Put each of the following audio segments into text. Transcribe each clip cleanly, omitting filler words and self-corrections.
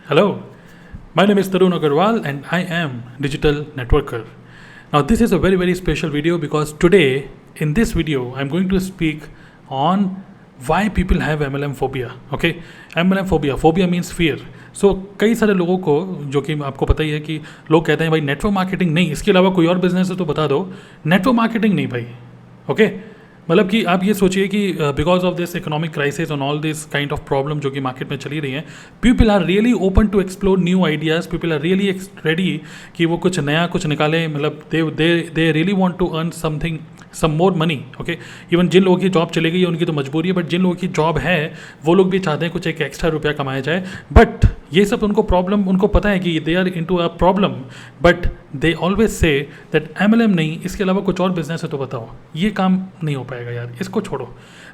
Hello, my name is Tarun Agarwal and I am Digital Networker. Now this is a very special video because today in this video I'm going to speak on why people have MLM phobia. Okay, MLM phobia means fear. So कई सारे लोगों को जो कि आपको पता ही है कि लोग कहते हैं भाई नेटवर्क मार्केटिंग नहीं, इसके अलावा कोई और बिजनेस है तो बता दो, नेटवर्क मार्केटिंग नहीं भाई. ओके मतलब कि आप ये सोचिए कि because of this economic crisis on all this kind of problem जो कि मार्केट में चली रही हैं, people are really open to explore new ideas, people are really ready कि वो कुछ नया कुछ निकालें. मतलब they really want to earn something some more money. Okay, even जिन लोगों की जॉब चली गई है उनकी तो मजबूरी है, बट जिन लोगों की जॉब है वो लोग भी चाहते हैं कुछ एक एक्स्ट्रा रुपया कमाया जाए. बट ये सब उनको प्रॉब्लम, उनको पता है कि they are into a problem, but they always say that MLM नहीं, इसके अलावा कुछ और बिजनेस है तो बताओ. ये काम नहीं हो पाएगा यार, इसको छोड़ो.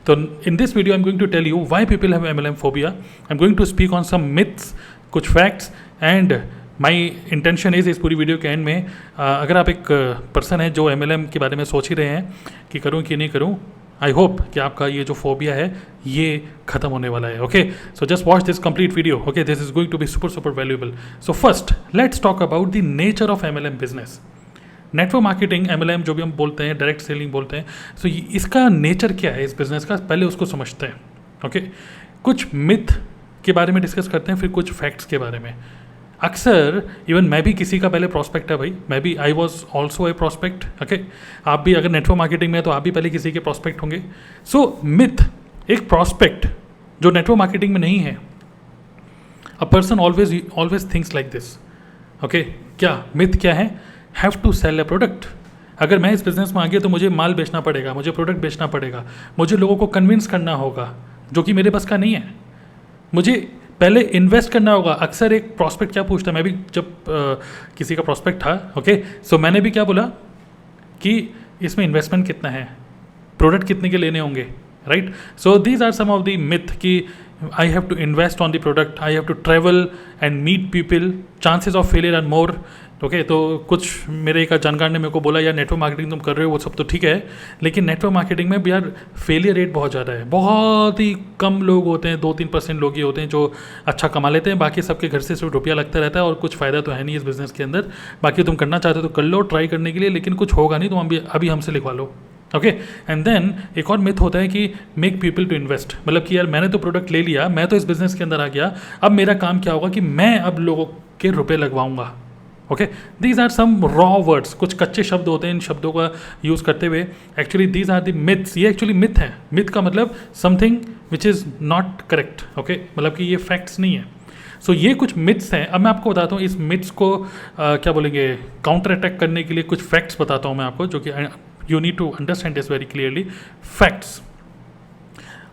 तो in this video I am going to tell you why people have MLM phobia. I am going to speak on some myths, कुछ facts, and my intention is इस पूरी वीडियो के एंड में अगर आप एक पर्सन है जो MLM के बारे में सोच ही रहे हैं कि करूं कि नहीं करूं, आई होप कि आपका ये जो फोबिया है ये ख़त्म होने वाला है. Okay, so just watch this complete video. Okay, this is going to be super valuable. So first let's talk about the nature of MLM business. Network marketing, MLM जो भी हम बोलते हैं, डायरेक्ट सेलिंग बोलते हैं, सो इसका नेचर क्या है इस बिज़नेस का, पहले उसको समझते हैं. ओके, कुछ मिथ के बारे में डिस्कस करते हैं, फिर कुछ फैक्ट्स के बारे में. अक्सर इवन मैं भी किसी का पहले प्रॉस्पेक्ट है भाई, मैं भी I was also a prospect. Okay, आप भी अगर नेटवर्क मार्केटिंग में है तो आप भी पहले किसी के प्रॉस्पेक्ट होंगे. सो मिथ, एक प्रॉस्पेक्ट जो नेटवर्क मार्केटिंग में नहीं है, a person always thinks like this. Okay, क्या मिथ क्या है? Have to sell a product. अगर मैं इस बिज़नेस में आ गया तो मुझे माल बेचना पड़ेगा, मुझे प्रोडक्ट बेचना पड़ेगा, मुझे लोगों को कन्विंस करना होगा, जो कि मेरे बस का नहीं है. मुझे पहले इन्वेस्ट करना होगा. अक्सर एक प्रॉस्पेक्ट क्या पूछता है, मैं भी जब किसी का प्रॉस्पेक्ट था, ओके, सो मैंने भी क्या बोला कि इसमें इन्वेस्टमेंट कितना है, प्रोडक्ट कितने के लेने होंगे, right. So these are some of the myth कि I have to invest on the product, I have to travel and meet people, chances of failure are more. Okay, तो कुछ मेरे एक जानकार ने मेरे को बोला यार नेटवर्क मार्केटिंग तुम कर रहे हो वो सब तो ठीक है, लेकिन नेटवर्क मार्केटिंग में भी यार फेलियर रेट बहुत ज़्यादा है. बहुत ही कम लोग होते हैं, 2-3% लोग ही होते हैं जो अच्छा कमा लेते हैं. बाकी सबके घर से सिर्फ रुपया लगता रहता है और कुछ फ़ायदा तो है नहीं इस बिज़नेस के अंदर. बाकी तुम करना चाहते हो तो कर लो ट्राई करने के लिए, लेकिन कुछ होगा नहीं, तुम अभी हमसे लिखवा लो. ओके, एंड देन एक और मिथ होता है कि मेक पीपल टू इन्वेस्ट. मतलब कि यार मैंने तो प्रोडक्ट ले लिया, मैं तो इस बिज़नेस के अंदर आ गया, अब मेरा काम क्या होगा कि मैं अब लोगों के रुपये लगवाऊंगा. Okay, these are some raw words, कुछ कच्चे शब्द होते हैं इन शब्दों का यूज़ करते हुए. Actually these are the myths. ये एक्चुअली मिथ है. मिथ का मतलब something which is not correct. Okay, मतलब कि ये फैक्ट्स नहीं है. सो ये कुछ मिथ्स हैं. अब मैं आपको बताता हूँ इस मिथ्स को क्या बोलेंगे, काउंटर अटैक करने के लिए कुछ फैक्ट्स बताता हूँ मैं आपको, जो कि you need to understand this very clearly. Facts,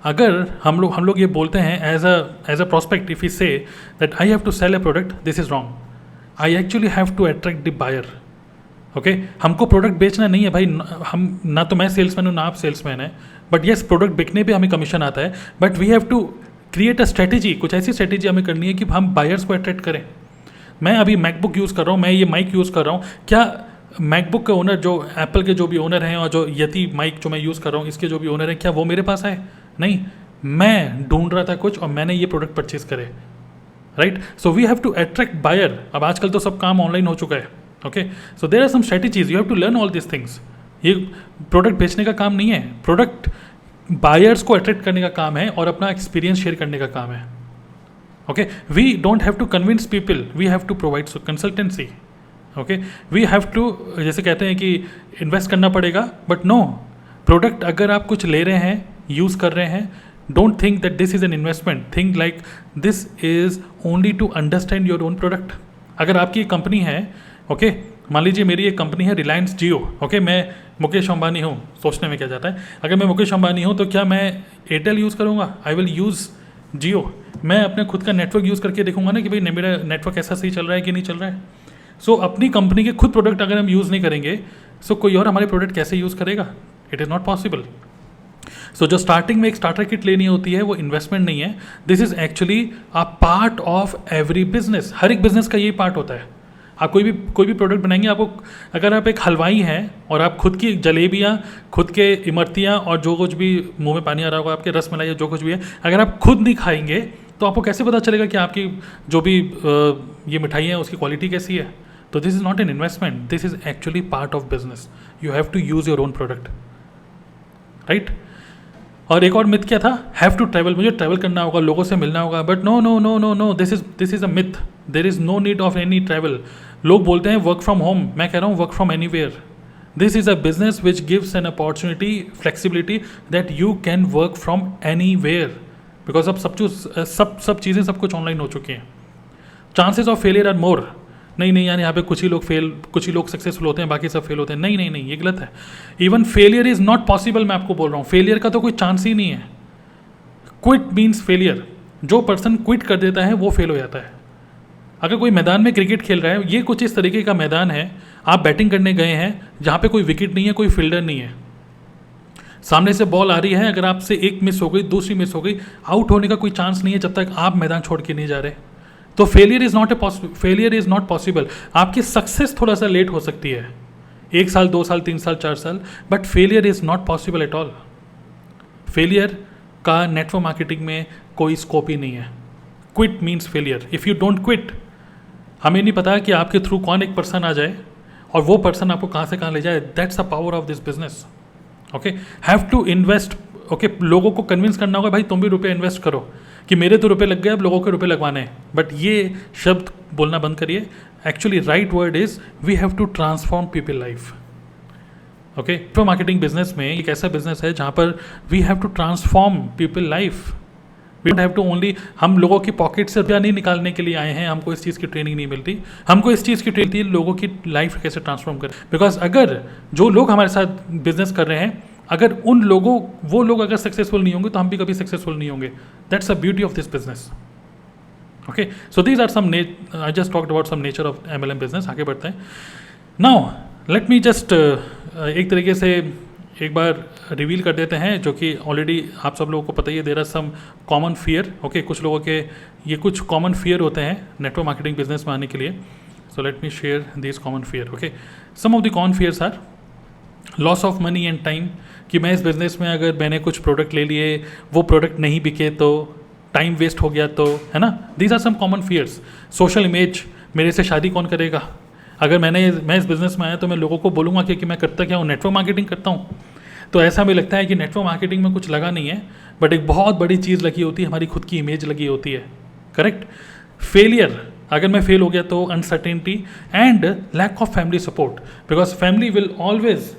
अगर हम लोग ये बोलते हैं as a prospect, if you say that I have to sell a product, this is wrong. I actually have to attract the buyer. Okay, हमको product बेचना नहीं है भाई, हम ना तो मैं सेल्समैन हूँ ना आप सेल्समैन है, बट येस प्रोडक्ट बिकने पे हमें कमीशन आता है, but we have to create a strategy. कुछ ऐसी स्ट्रेटेजी हमें करनी है कि हम बायर्स को अट्रैक्ट करें. मैं अभी मैकबुक यूज़ कर रहा हूँ, मैं ये माइक यूज़ कर रहा हूँ, क्या मैकबुक के ओनर जो एप्पल के जो भी ओनर हैं और जो यति माइक जो मैं यूज़ कर रहा हूँ इसके जो भी ओनर हैं, क्या वो मेरे पास आए? नहीं, मैं ढूंढ रहा था कुछ और मैंने ये प्रोडक्ट परचेज करे, right. So we have to attract buyer. अब आजकल तो सब काम ऑनलाइन हो चुका है. Okay, so there are some strategies, you have to learn all this things. ये प्रोडक्ट बेचने का काम नहीं है, प्रोडक्ट बायर्स को अट्रैक्ट करने का काम है और अपना एक्सपीरियंस शेयर करने का काम है. Okay, we don't have to convince people, we have to provide consultancy. Okay, we have to, जैसे कहते हैं कि इन्वेस्ट करना पड़ेगा, बट नो, प्रोडक्ट अगर आप कुछ ले रहे हैं, यूज़ कर रहे हैं, don't think that this is an investment, think like this is only to understand your own product. अगर आपकी कंपनी है, ओके, मान लीजिए मेरी एक कंपनी है रिलायंस जियो. ओके, मैं मुकेश अंबानी हूँ, सोचने में क्या जाता है, अगर मैं मुकेश अंबानी हूँ तो क्या मैं एयरटेल यूज़ करूँगा? आई विल यूज़ जियो. मैं अपने खुद का नेटवर्क यूज़ करके देखूंगा ना कि भाई मेरा नेटवर्क ऐसा सही चल रहा है कि नहीं चल रहा है. सो अपनी कंपनी के खुद प्रोडक्ट अगर हम यूज़ नहीं करेंगे, सो कोई और हमारे प्रोडक्ट कैसे यूज़ करेगा? It is not possible. So जो स्टार्टिंग में एक स्टार्टर किट लेनी होती है वो इन्वेस्टमेंट नहीं है, this is actually a part of every business. हर एक बिजनेस का यही पार्ट होता है. आप कोई भी प्रोडक्ट बनाएंगे, आपको अगर आप एक हलवाई हैं और आप खुद की जलेबियाँ, खुद के इमरतियाँ और जो कुछ भी मुंह में पानी आ रहा होगा आपके, रस मलाई या जो कुछ भी है, अगर आप खुद नहीं खाएंगे तो आपको कैसे पता चलेगा कि आपकी जो भी ये मिठाइयाँ हैं उसकी क्वालिटी कैसी है? तो this is not an investment, this is actually part of business. You have to use your own product, right? और एक और मिथ क्या था, हैव टू ट्रैवल, मुझे ट्रैवल करना होगा, लोगों से मिलना होगा. But no no no no no, this is a myth. There is no need of any travel. लोग बोलते हैं वर्क फ्रॉम होम, मैं कह रहा हूँ work from anywhere. This is a business which gives an opportunity, flexibility that you can work from anywhere. Because अब सब चीज़ें सब कुछ ऑनलाइन हो चुकी हैं. Chances of failure are more. नहीं यार यहाँ पे कुछ ही लोग सक्सेसफुल होते हैं, बाकी सब फेल होते हैं. नहीं, ये गलत है. Even failure is not possible. मैं आपको बोल रहा हूँ फेलियर का तो कोई चांस ही नहीं है. Quit means failure. जो पर्सन क्विट कर देता है वो फेल हो जाता है. अगर कोई मैदान में क्रिकेट खेल रहा है, ये कुछ इस तरीके का मैदान है, आप बैटिंग करने गए हैं जहाँ पे कोई विकेट नहीं है, कोई फील्डर नहीं है, सामने से बॉल आ रही है, अगर आपसे एक मिस हो गई, दूसरी मिस हो गई, आउट होने का कोई चांस नहीं है जब तक आप मैदान छोड़ के नहीं जा रहे. तो फेलियर इज़ नॉट पॉसिबल. आपकी सक्सेस थोड़ा सा लेट हो सकती है, 1 साल 2 साल 3 साल 4 साल, but failure is not possible at all. Failure का नेटवर्क मार्केटिंग में कोई स्कोप ही नहीं है. Quit means failure. If you don't quit, हमें नहीं पता कि आपके थ्रू कौन एक पर्सन आ जाए और वो पर्सन आपको कहाँ से कहाँ ले जाए. That's the power of this business. Okay, have to invest. Okay, लोगों को कन्विंस करना होगा भाई तुम भी रुपये इन्वेस्ट करो, कि मेरे तो रुपये लग गए, अब लोगों के रुपये लगवाने हैं. बट ये शब्द बोलना बंद करिए. Actually right word is we have to transform people life. Okay, network marketing business में एक ऐसा बिजनेस है जहाँ पर we have to transform people life. We don't have to only, हम लोगों की पॉकेट से रुपया नहीं निकालने के लिए आए हैं. हमको इस चीज़ की ट्रेनिंग नहीं मिलती. हमको इस चीज़ की ट्रेनिंग मिलती है लोगों की लाइफ कैसे ट्रांसफॉर्म करें. बिकॉज अगर जो लोग हमारे साथ बिजनेस कर रहे हैं, अगर वो लोग अगर सक्सेसफुल नहीं होंगे तो हम भी कभी सक्सेसफुल नहीं होंगे. That's a beauty of this business. Okay, so these are some, I just talked about some nature of MLM business. आगे बढ़ते हैं. नाउ लेट मी जस्ट एक तरीके से एक बार रिवील कर देते हैं, जो कि ऑलरेडी आप सब लोगों को पता ही है. There are some common fear. Okay, कुछ लोगों के ये कुछ कॉमन फियर होते हैं नेटवर्क मार्केटिंग बिजनेस में आने के लिए. So let me share this common fear. Okay, some of the common fears are loss of money and time. कि मैं इस बिज़नेस में अगर मैंने कुछ प्रोडक्ट ले लिए, वो प्रोडक्ट नहीं बिके तो टाइम वेस्ट हो गया, तो है ना. These are some common fears. Social image, मेरे से शादी कौन करेगा. अगर मैं इस बिज़नेस में आया तो मैं लोगों को बोलूँगा कि मैं करता क्या हूँ, नेटवर्क मार्केटिंग करता हूँ. तो ऐसा हमें लगता है कि नेटवर्क मार्केटिंग में कुछ लगा नहीं है, बट एक बहुत बड़ी चीज़ लगी होती है, हमारी खुद की इमेज लगी होती है. करेक्ट. फेलियर, अगर मैं फेल हो गया तो uncertainty and lack of family support. Because family will always,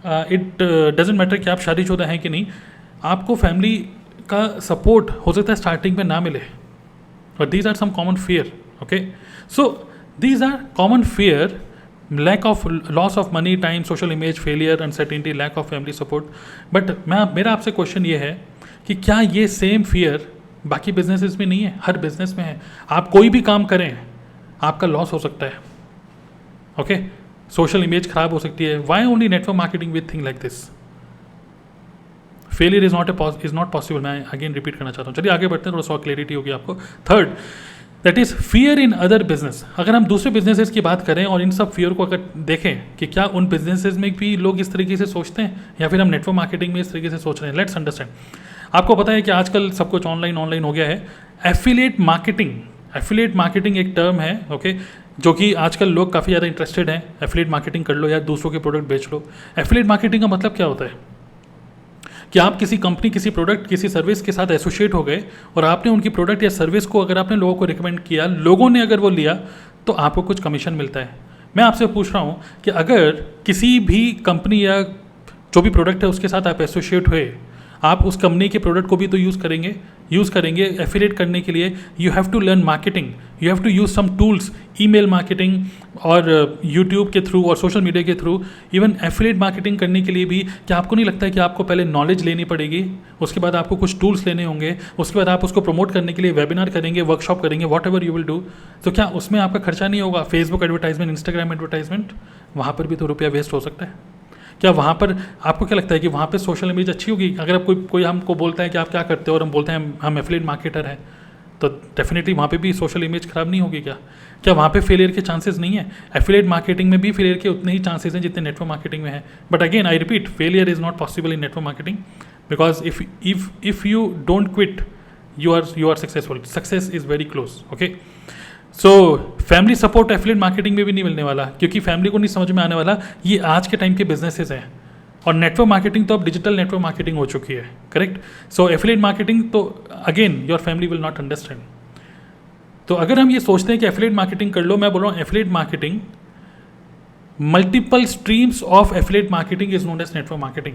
it doesn't matter कि आप शादीशुदा हैं कि नहीं, आपको फैमिली का सपोर्ट हो सकता है स्टार्टिंग में ना मिले. But these are some common fear. Okay, so these are common fear. Lack of, loss of money, time, social image, failure, uncertainty, lack of family support. But मेरा आपसे क्वेश्चन ये है कि क्या ये सेम फियर बाकी बिजनेसेस में नहीं है? हर बिजनेस में है. आप कोई भी काम करें, आपका लॉस हो सकता है. ओके, सोशल इमेज खराब हो सकती है. Why only network marketing with thing like this? Failure is not possible. मैं अगेन रिपीट करना चाहता हूँ. चलिए आगे बढ़ते हैं, थोड़ा सा क्लैरिटी होगी आपको. Third, that is fear in other business. अगर हम दूसरे बिजनेसेस की बात करें और इन सब फियर को अगर देखें कि क्या उन बिजनेसेस में भी लोग इस तरीके से सोचते हैं या फिर हम नेटवर्क मार्केटिंग में इस तरीके से सोच रहे हैं. Let's understand. आपको पता है कि आजकल सब कुछ ऑनलाइन हो गया है. एफिलिएट मार्केटिंग एक टर्म है. ओके, जो कि आजकल लोग काफ़ी ज़्यादा इंटरेस्टेड हैं. एफिलिएट मार्केटिंग कर लो यार, दूसरों के प्रोडक्ट बेच लो. एफिलिएट मार्केटिंग का मतलब क्या होता है कि आप किसी कंपनी, किसी प्रोडक्ट, किसी सर्विस के साथ एसोसिएट हो गए और आपने उनकी प्रोडक्ट या सर्विस को अगर आपने लोगों को रिकमेंड किया, लोगों ने अगर वो लिया, तो आपको कुछ कमीशन मिलता है. मैं आपसे पूछ रहा हूँ कि अगर किसी भी कंपनी या जो भी प्रोडक्ट है उसके साथ आप एसोसिएट हुए, आप उस कंपनी के प्रोडक्ट को भी तो यूज़ करेंगे एफिलिएट करने के लिए. You have to learn marketing, you have to use some tools, email marketing और यूट्यूब के थ्रू और सोशल मीडिया के थ्रू. इवन एफिलिएट मार्केटिंग करने के लिए भी क्या आपको नहीं लगता है कि आपको पहले नॉलेज लेनी पड़ेगी, उसके बाद आपको कुछ टूल्स लेने होंगे, उसके बाद आप उसको प्रमोट करने के लिए वेबिनार करेंगे, वर्कशॉप करेंगे, what ever you will do. तो क्या उसमें आपका खर्चा नहीं होगा? फेसबुक एडवर्टाइजमेंट, इंस्टाग्राम एडवर्टाइजमेंट, वहाँ पर भी तो रुपया वेस्ट हो सकता है. क्या वहाँ पर आपको क्या लगता है कि वहाँ पे सोशल इमेज अच्छी होगी? अगर आप कोई हमको बोलता है कि आप क्या करते हो और हम बोलते हैं हम एफिलिएट मार्केटर हैं, तो डेफिनेटली वहाँ पे भी सोशल इमेज खराब नहीं होगी. क्या वहाँ पे फेलियर के चांसेस नहीं है? एफिलिएट मार्केटिंग में भी फेलियर के उतने ही चांसेस हैं जितने नेटवर्क मार्केटिंग में है. But again I repeat, failure is not possible in network marketing because if you don't quit, you are successful. Success is very close. Okay. So family support affiliate marketing में भी नहीं मिलने वाला, क्योंकि family को नहीं समझ में आने वाला ये आज के टाइम के बिजनेसेस हैं. और नेटवर्क मार्केटिंग तो अब डिजिटल नेटवर्क मार्केटिंग हो चुकी है. करेक्ट. सो एफिलिएट मार्केटिंग तो again your family will not understand. तो अगर हम ये सोचते हैं कि एफिलिएट मार्केटिंग कर लो, मैं बोल रहा हूँ affiliate marketing, multiple streams of affiliate marketing is known as network marketing.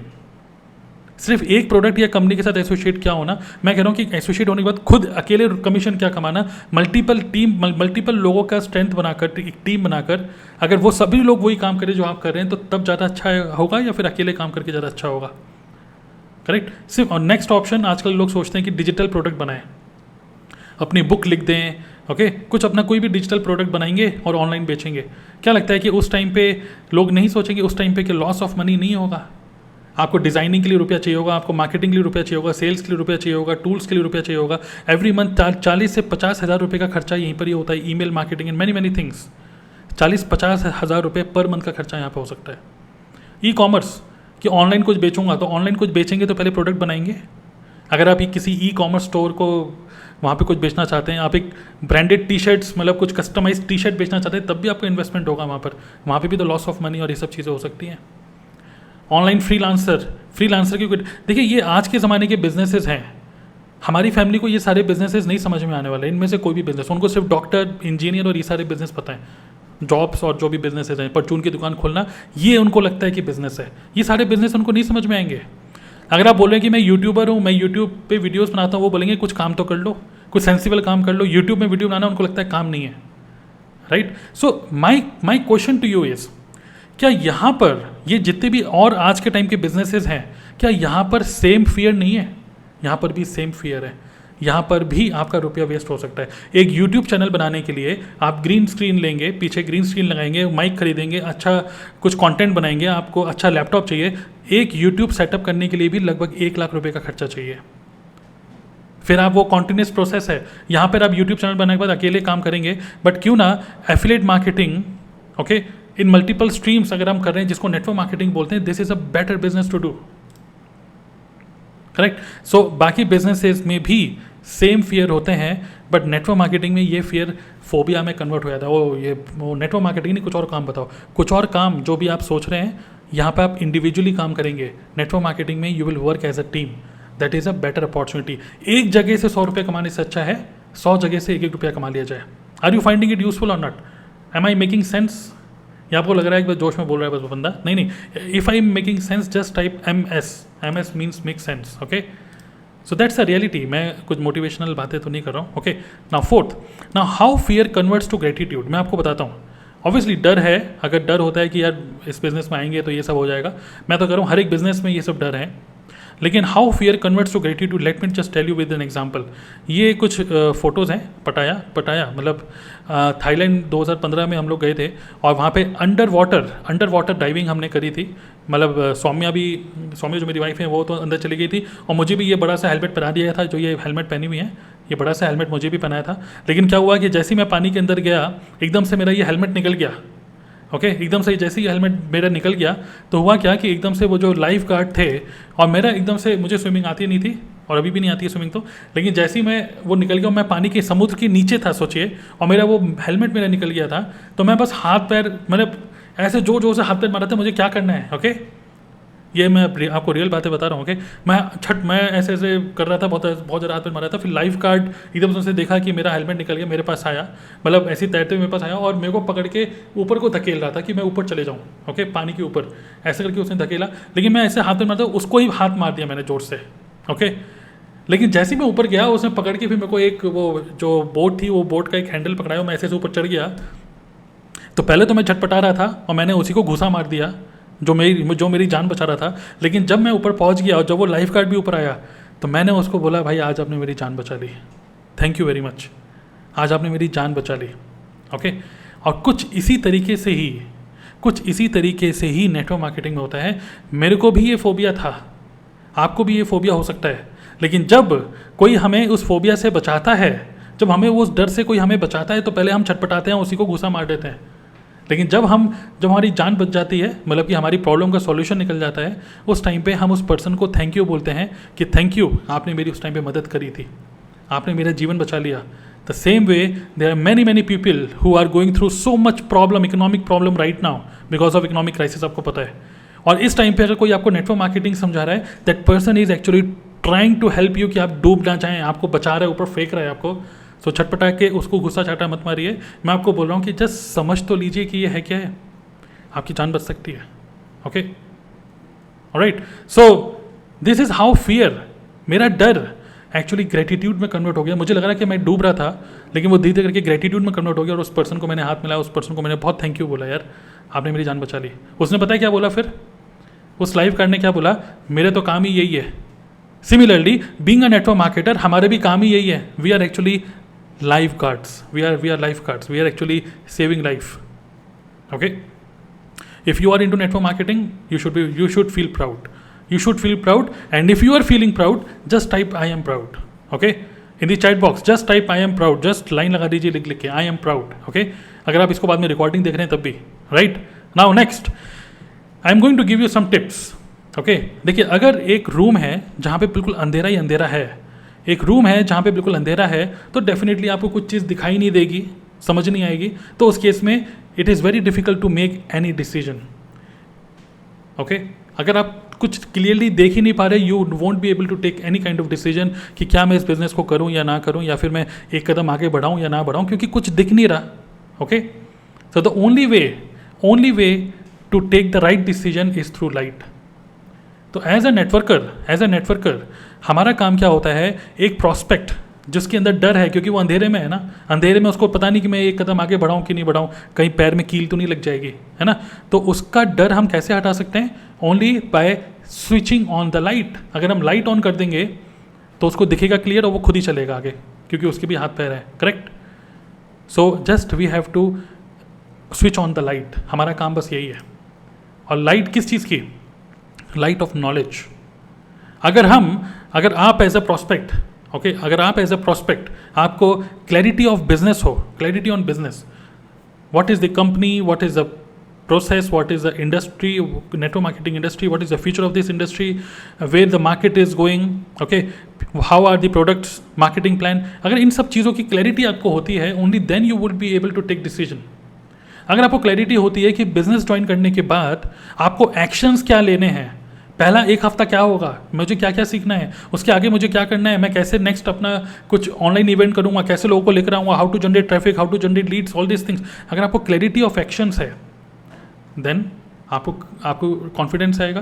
सिर्फ एक प्रोडक्ट या कंपनी के साथ एसोसिएट क्या होना, मैं कह रहा हूँ कि एसोसिएट होने के बाद खुद अकेले कमीशन क्या कमाना, मल्टीपल लोगों का स्ट्रेंथ बनाकर, एक टीम बनाकर, अगर वो सभी लोग वही काम करें जो आप कर रहे हैं, तो तब ज़्यादा अच्छा होगा या फिर अकेले काम करके ज़्यादा अच्छा होगा. करेक्ट. सिर्फ और नेक्स्ट ऑप्शन आजकल लोग सोचते हैं कि डिजिटल प्रोडक्ट बनाएं, अपनी बुक लिख दें. ओके. कुछ अपना कोई भी डिजिटल प्रोडक्ट बनाएंगे और ऑनलाइन बेचेंगे. क्या लगता है कि उस टाइम पे लोग नहीं सोचेंगे उस टाइम पे कि लॉस ऑफ मनी नहीं होगा? आपको डिज़ाइनिंग के लिए रुपया चाहिए होगा, आपको मार्केटिंग के लिए रुपया चाहिए होगा, सेल्स के लिए रुपया चाहिए होगा, टूल्स के लिए रुपया चाहिए होगा. एवरी मंथ 40 से 50 हज़ार रुपये का खर्चा यहीं पर ही होता है. Email marketing and many things. 40-50 हज़ार रुपये पर मंथ का खर्चा यहाँ पर हो सकता है. ई कॉमर्स कि ऑनलाइन कुछ बेचूंगा, तो ऑनलाइन कुछ बेचेंगे तो पहले प्रोडक्ट बनाएंगे. अगर आप किसी ई कॉमर्स स्टोर को वहाँ पे कुछ बेचना चाहते हैं, आप एक ब्रांडेड टी शर्ट्स, मतलब कुछ कस्टमाइज टी शर्ट बेचना चाहते हैं, तब भी आपका इन्वेस्टमेंट होगा वहाँ पे भी तो लॉस ऑफ मनी और ये सब चीज़ें हो सकती हैं. ऑनलाइन फ्रीलांसर की देखिए, ये आज के ज़माने के बिजनेसेस हैं. हमारी फैमिली को ये सारे बिजनेसेस नहीं समझ में आने वाले. इनमें से कोई भी बिजनेस, उनको सिर्फ डॉक्टर, इंजीनियर और ये सारे बिजनेस पता है. जॉब्स और जो भी बिजनेसेस हैं, परचून की दुकान खोलना, ये उनको लगता है कि बिजनेस है. ये सारे बिजनेस उनको नहीं समझ में आएंगे. अगर आप बोल रहे हैं कि मैं यूट्यूबर हूँ, मैं यूट्यूब पे वीडियोस बनाता हूँ, वो बोलेंगे कुछ काम तो कर लो, कुछ सेंसिबल काम कर लो. यूट्यूब में वीडियो बनाना उनको लगता है काम नहीं है. Right. So my question to you is, क्या यहाँ पर ये जितने भी और आज के टाइम के बिजनेसेस हैं, क्या यहाँ पर सेम फियर नहीं है? यहाँ पर भी सेम फियर है. यहाँ पर भी आपका रुपया वेस्ट हो सकता है. एक यूट्यूब चैनल बनाने के लिए आप ग्रीन स्क्रीन लेंगे, पीछे ग्रीन स्क्रीन लगाएंगे, माइक खरीदेंगे, अच्छा कुछ कंटेंट बनाएंगे, आपको अच्छा लैपटॉप चाहिए. एक यूट्यूब सेटअप करने के लिए भी लगभग 1 लाख रुपये का खर्चा चाहिए. फिर आप वो कॉन्टिन्यूस प्रोसेस है. यहाँ पर आप यूट्यूब चैनल बनाने के बाद अकेले काम करेंगे, बट क्यों ना एफिलिएट मार्केटिंग, ओके, इन मल्टीपल स्ट्रीम्स अगर हम कर रहे हैं, जिसको नेटवर्क मार्केटिंग बोलते हैं, this is a better business to do. Correct. So बाकी बिजनेसेस में भी सेम फियर होते हैं, बट नेटवर्क मार्केटिंग में ये फियर फोबिया में कन्वर्ट हो जाता है. वो नेटवर्क मार्केटिंग नहीं, कुछ और काम बताओ, कुछ और काम जो भी आप सोच रहे हैं, यहाँ पे आप इंडिविजुअली काम करेंगे. नेटवर्क मार्केटिंग में you will work as a team. That is a better opportunity. एक जगह से 100 रुपये कमाने से अच्छा है 100 जगह से 1-1 रुपया कमा लिया जाए. Are you finding it useful or not? Am I making sense? या आपको लग रहा है कि बस जोश में बोल रहा है बस वो बंदा? नहीं. If I am making sense, just type MS means make sense. Okay. So that's a reality. मैं कुछ मोटिवेशनल बातें तो नहीं कर रहा हूँ. Okay. Now fourth, now how fear converts to gratitude. मैं आपको बताता हूँ. ऑब्वियसली डर है. अगर डर होता है कि यार इस बिजनेस में आएंगे तो ये सब हो जाएगा, मैं तो कह रहा हूँ हर एक बिजनेस में ये सब डर है. लेकिन how fear converts to gratitude, let me just tell you with an example. ये कुछ फोटोज़ हैं. पटाया मतलब थाईलैंड 2015 में हम लोग गए थे, और वहाँ पे अंडर वाटर डाइविंग हमने करी थी. मतलब सौम्या जो मेरी वाइफ है वो तो अंदर चली गई थी, और मुझे भी ये बड़ा सा हेलमेट पहना दिया था. जो ये हेलमेट पहनी हुई है, ये बड़ा सा हेलमेट मुझे भी पहनाया था. लेकिन क्या हुआ कि जैसे ही मैं पानी के अंदर गया, एकदम से मेरा ये हेलमेट निकल गया. ओके. एकदम से जैसे ही हेलमेट मेरा निकल गया, तो हुआ क्या कि एकदम से वो जो लाइफ गार्ड थे, और मेरा एकदम से, मुझे स्विमिंग आती नहीं थी और अभी भी नहीं आती है स्विमिंग तो, लेकिन जैसे ही मैं वो निकल गया, मैं पानी के समुद्र के नीचे था सोचिए, और मेरा वो हेलमेट मेरा निकल गया था. तो मैं बस हाथ पैर, मैंने ऐसे जोर से हाथ पैर मारा था, मुझे क्या करना है. ओके. ये मैं आपको रियल बातें बता रहा हूँ. ओके. मैं ऐसे कर रहा था, बहुत ज़्यादा हाथ पैर मारा था. फिर लाइफ गार्ड एकदम से देखा कि मेरा हेलमेट निकल गया, मेरे पास आया, मतलब ऐसे तैरते हुए मेरे पास आया, और मेरे को पकड़ के ऊपर को धकेल रहा था कि मैं ऊपर चले जाऊँ. ओके. पानी के ऊपर ऐसे करके उसने धकेला, लेकिन मैं ऐसे हाथ पैर मारता, उसको ही हाथ मार दिया मैंने जोर से. ओके. लेकिन जैसे ही मैं ऊपर गया, उसने पकड़ के फिर मेरे को एक वो जो बोट थी, वो बोट का एक हैंडल पकड़ाया, मैं ऐसे ऊपर चढ़ गया. तो पहले तो मैं झटपटा रहा था और मैंने उसी को घुसा मार दिया जो मेरी जान बचा रहा था. लेकिन जब मैं ऊपर पहुंच गया और जब वो लाइफ गार्ड भी ऊपर आया, तो मैंने उसको बोला, भाई आज आपने मेरी जान बचा ली, थैंक यू वेरी मच, आज आपने मेरी जान बचा ली. ओके. और कुछ इसी तरीके से ही नेटवर्क मार्केटिंग में होता है. मेरे को भी ये फोबिया था, आपको भी ये फोबिया हो सकता है. लेकिन जब कोई हमें उस फोबिया से बचाता है, जब हमें उस डर से कोई हमें बचाता है, तो पहले हम छटपटाते हैं, उसी को घुसा मार देते हैं. लेकिन जब हमारी जान बच जाती है, मतलब कि हमारी प्रॉब्लम का सॉल्यूशन निकल जाता है, उस टाइम पे हम उस पर्सन को थैंक यू बोलते हैं कि थैंक यू, आपने मेरी उस टाइम पे मदद करी थी. आपने मेरा जीवन बचा लिया। The same way there are many people who are going through so much problem, economic problem right now because of economic crisis, आपको पता है। और इस टाइम पे अगर कोई आपको नेटवर्क मार्केटिंग समझा रहा है, that person is actually trying to help you कि आप डूब ना जाएं, आपको बचा रहा है, ऊपर फेंक रहा है आपको। सो छटपटा के उसको गुस्सा चाटा मत मारिए। मैं आपको बोल रहा हूँ कि जस्ट समझ तो लीजिए कि ये है क्या है, आपकी जान बच सकती है। Okay, alright. So this is how fear, मेरा डर एक्चुअली ग्रेटिट्यूड में कन्वर्ट हो गया। मुझे लग रहा है कि मैं डूब रहा था, लेकिन वो धीरे करके ग्रेटिट्यूड में कन्वर्ट हो गया और उस पर्सन को मैंने हाथ मिलाया, उस पर्सन को मैंने बहुत थैंक यू बोला, यार आपने मेरी जान बचा ली। उसने पता है क्या बोला फिर, उस लाइव कार्ड ने क्या बोला, मेरे तो काम ही यही है। Similarly being a network marketer, हमारे भी काम ही यही है। We are actually life guards, we are life guards, we are actually saving life. Okay, if you are into network marketing, you should feel proud. You should feel proud, and if you are feeling proud, just type I am proud. Okay, in the chat box just type I am proud, just line लगा दीजिए लिख के I am proud. Okay, अगर आप इसको बाद में recording देख रहे हैं तब भी, right? Now next I am going to give you some tips. Okay, देखिए अगर एक रूम है जहाँ पे बिल्कुल अंधेरा ही अंधेरा है, एक रूम है जहाँ पे बिल्कुल अंधेरा है, तो डेफिनेटली आपको कुछ चीज़ दिखाई नहीं देगी, समझ नहीं आएगी। तो उस केस में it is very difficult to make any decision. Okay, अगर आप कुछ क्लियरली देख ही नहीं पा रहे, you won't be able to take any kind of decision कि क्या मैं इस बिजनेस को करूं या ना करूं, या फिर मैं एक कदम आगे बढ़ाऊं या ना बढ़ाऊं, क्योंकि कुछ दिख नहीं रहा। Okay, so the only way to take the right decision is through light. तो एज अ नेटवर्कर हमारा काम क्या होता है, एक प्रॉस्पेक्ट जिसके अंदर डर है, क्योंकि वो अंधेरे में है ना, अंधेरे में उसको पता नहीं कि मैं एक कदम आगे बढ़ाऊं कि नहीं बढ़ाऊं, कहीं पैर में कील तो नहीं लग जाएगी, है ना। तो उसका डर हम कैसे हटा सकते हैं, only by switching on the light. अगर हम लाइट ऑन कर देंगे तो उसको दिखेगा क्लियर और वो खुद ही चलेगा आगे, क्योंकि उसके भी हाथ पैर है, correct. So just we have to switch on the light, हमारा काम बस यही है। और लाइट किस चीज़ की, लाइट ऑफ नॉलेज। अगर आप एज अ प्रॉस्पेक्ट, ओके, अगर आप एज अ प्रॉस्पेक्ट आपको क्लैरिटी ऑफ बिजनेस हो, clarity on business, what is the company, what is the process, what is the industry, network marketing industry, what is the future of this industry, where the market is going, okay, how are the products, marketing plan, अगर इन सब चीज़ों की clarity आपको होती है, only then you would be able to take decision. अगर आपको क्लैरिटी होती है कि बिजनेस ज्वाइन करने के बाद आपको एक्शंस क्या लेने हैं, पहला एक हफ्ता क्या होगा, मुझे क्या क्या सीखना है, उसके आगे मुझे क्या करना है, मैं कैसे नेक्स्ट अपना कुछ ऑनलाइन इवेंट करूँगा, कैसे लोगों को लेकर आऊँगा, how to generate traffic, how to generate leads, all this things, अगर आपको क्लैरिटी ऑफ एक्शंस है, देन आपको कॉन्फिडेंस आएगा।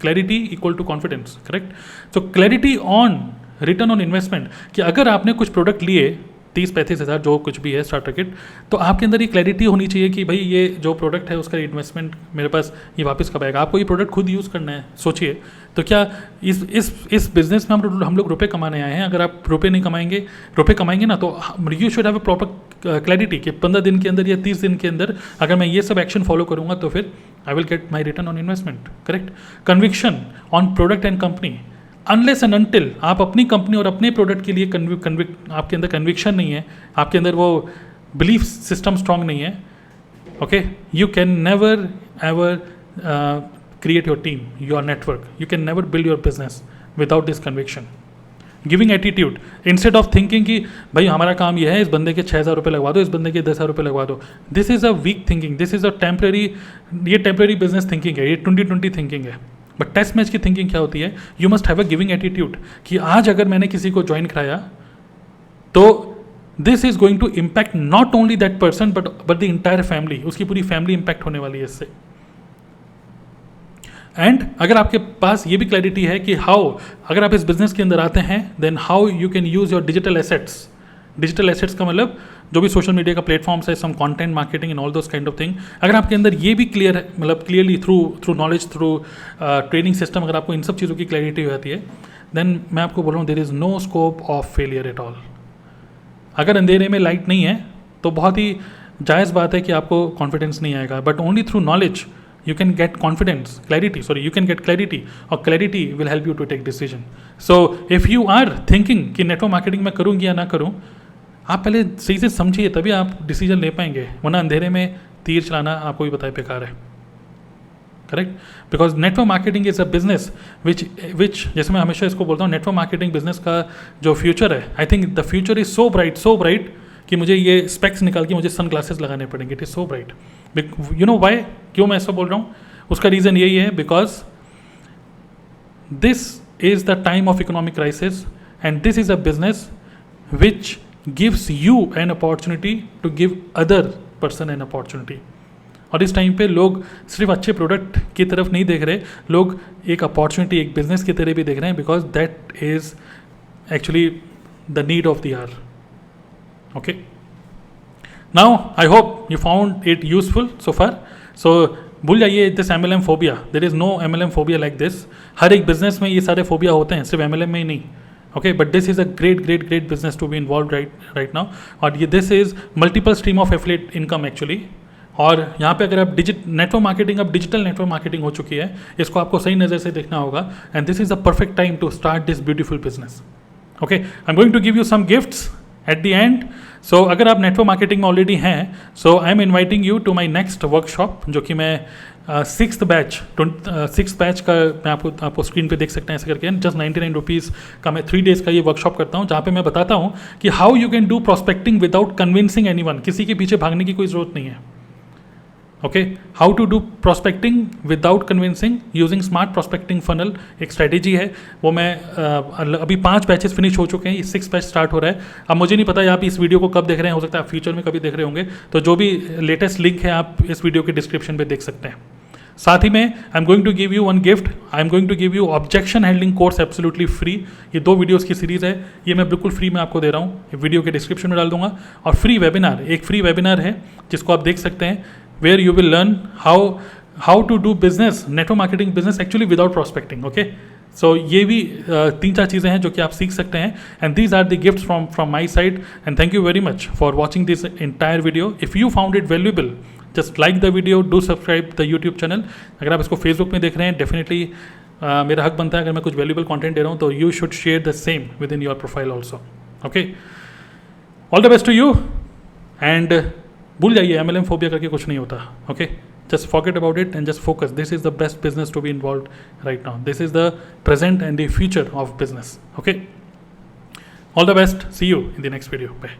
Clarity equal to confidence, correct. So clarity on return on investment, कि अगर आपने कुछ प्रोडक्ट लिए 30-35 हज़ार जो कुछ भी है स्टार्टर किट, तो आपके अंदर ये क्लैरिटी होनी चाहिए कि भाई ये जो प्रोडक्ट है उसका इन्वेस्टमेंट मेरे पास ये वापस कब आएगा। आपको ये प्रोडक्ट खुद यूज़ करना है। सोचिए तो क्या इस बिजनेस में हम लोग रुपए कमाने आए हैं। अगर आप रुपए नहीं कमाएंगे ना, तो you should have a proper clarity कि 15 दिन के अंदर या 30 दिन के अंदर अगर मैं ये सब एक्शन फॉलो करूँगा तो फिर I will get my return on investment, correct. Conviction on product and company, unless and until आप अपनी कंपनी और अपने प्रोडक्ट के लिए आपके अंदर कन्विक्शन नहीं है, आपके अंदर वो बिलीफ सिस्टम स्ट्रांग नहीं है, okay, you can never ever create your team, your network, you can never build your business without this conviction. Giving attitude, instead of thinking कि भाई हमारा काम यह है, इस बंदे के 6,000 रुपये लगवा दो, इस बंदे के 10,000 रुपये लगवा दो, this is a weak thinking, this is a temporary business thinking है, ये 2020 थिंकिंग है। बट टेस्ट मैच की थिंकिंग क्या होती है, you must have a giving attitude, कि आज अगर मैंने किसी को ज्वाइन कराया तो this is going to impact not only that person but the entire family, उसकी पूरी फैमिली इंपैक्ट होने वाली है इससे। एंड अगर आपके पास ये भी क्लैरिटी है कि अगर आप इस बिजनेस के अंदर आते हैं, then how you can use your digital assets. Digital assets का मतलब जो भी सोशल मीडिया का प्लेटफॉर्म्स है, some content marketing and all those kind of thing, अगर आपके अंदर ये भी क्लियर है, मतलब clearly through knowledge, through training system, अगर आपको इन सब चीज़ों की क्लैरिटी हो जाती है, देन मैं आपको बोल रहा हूँ there is no scope of failure at all. अगर अंधेरे में लाइट नहीं है तो बहुत ही जायज़ बात है कि आपको कॉन्फिडेंस नहीं आएगा, but only through knowledge you can get you can get clarity, और clarity will help you to take decision. So if you are thinking कि नेटवर्क मार्केटिंग में करूँ या ना करूँ, आप पहले सही से समझिए, तभी आप डिसीजन ले पाएंगे, वरना अंधेरे में तीर चलाना आपको भी बताए बेकार है। Correct, because network marketing is a business विच जैसे मैं हमेशा इसको बोलता हूँ, नेटवर्क मार्केटिंग बिजनेस का जो फ्यूचर है, I think the future is so bright कि मुझे ये स्पेक्स निकाल के मुझे सन ग्लासेस लगाने पड़ेंगे. It is so bright. You know why, क्यों मैं ऐसा बोल रहा हूँ? उसका रीज़न यही है, because this is the time of economic crisis and this is a business which gives you an opportunity to give other person an opportunity. और इस टाइम पे लोग सिर्फ अच्छे प्रोडक्ट की तरफ नहीं देख रहे, लोग एक अपॉर्चुनिटी, एक बिजनेस की तरह भी देख रहे हैं, because that is actually the need of the hour. Okay, now I hope you found it useful so far. So भूल जाइए this MLM phobia. There is no MLM phobia like this. हर एक बिजनेस में ये सारे phobia होते हैं, सिर्फ MLM में ही नहीं. Okay, but this is a great business to be involve right now. और ये this is multiple stream of affiliate income actually. और यहाँ पे अगर आप नेटवर्क मार्केटिंग, अब डिजिटल नेटवर्क मार्केटिंग हो चुकी है, इसको आपको सही नज़र से देखना होगा. And this is the perfect time to start this beautiful business. Okay, I am going to give you some gifts at the end. So अगर आप नेटवर्क मार्केटिंग में ऑलरेडी हैं, so I am inviting you to my next workshop, जो कि मैं six batch का मैं आपको स्क्रीन पे देख सकते हैं ऐसे करके. जस्ट 99 रुपीज़ का मैं 3 days का ये वर्कशॉप करता हूँ, जहाँ पे मैं बताता हूँ कि how you can do prospecting without convincing anyone. किसी के पीछे भागने की कोई ज़रूरत नहीं है. Okay, how to do prospecting without convincing using smart prospecting funnel, एक स्ट्रेटेजी है. वो मैं अभी 5 बैचेस फिनिश हो चुके हैं, ये 6 बैच स्टार्ट हो रहा है. अब मुझे नहीं पता आप इस वीडियो को कब देख रहे हैं, हो सकता है आप फ्यूचर में कभी देख रहे होंगे, तो जो भी लेटेस्ट लिंक है आप इस वीडियो के डिस्क्रिप्शन पे देख सकते हैं. साथ ही में I am going to give you one gift. I am going to give you objection handling course absolutely free. ये 2 वीडियोस की सीरीज़ है, ये मैं बिल्कुल फ्री में आपको दे रहा हूँ, वीडियो के डिस्क्रिप्शन में डाल दूंगा. और फ्री वेबिनार, एक फ्री वेबिनार है जिसको आप देख सकते हैं, where you will learn how to do business, network marketing business actually without prospecting. Okay, so ये भी 3-4 चीज़ें हैं जो कि आप सीख सकते हैं. and these are the gifts from my side, and thank you very much for watching this entire video. if you found it valuable, just like the video, do subscribe the YouTube channel. अगर आप इसको Facebook में देख रहे हैं, definitely मेरा हक बनता है अगर मैं कुछ valuable content दे रहा हूँ, तो you should share the same within your profile also. Okay, all the best to you, and भूल जाइए MLM फोबिया करके कुछ नहीं होता. Okay, just forget about it and just focus. This is the best business to be involve right now. This is the present and the future of business. Okay, all the best. See you in the next video. Bye.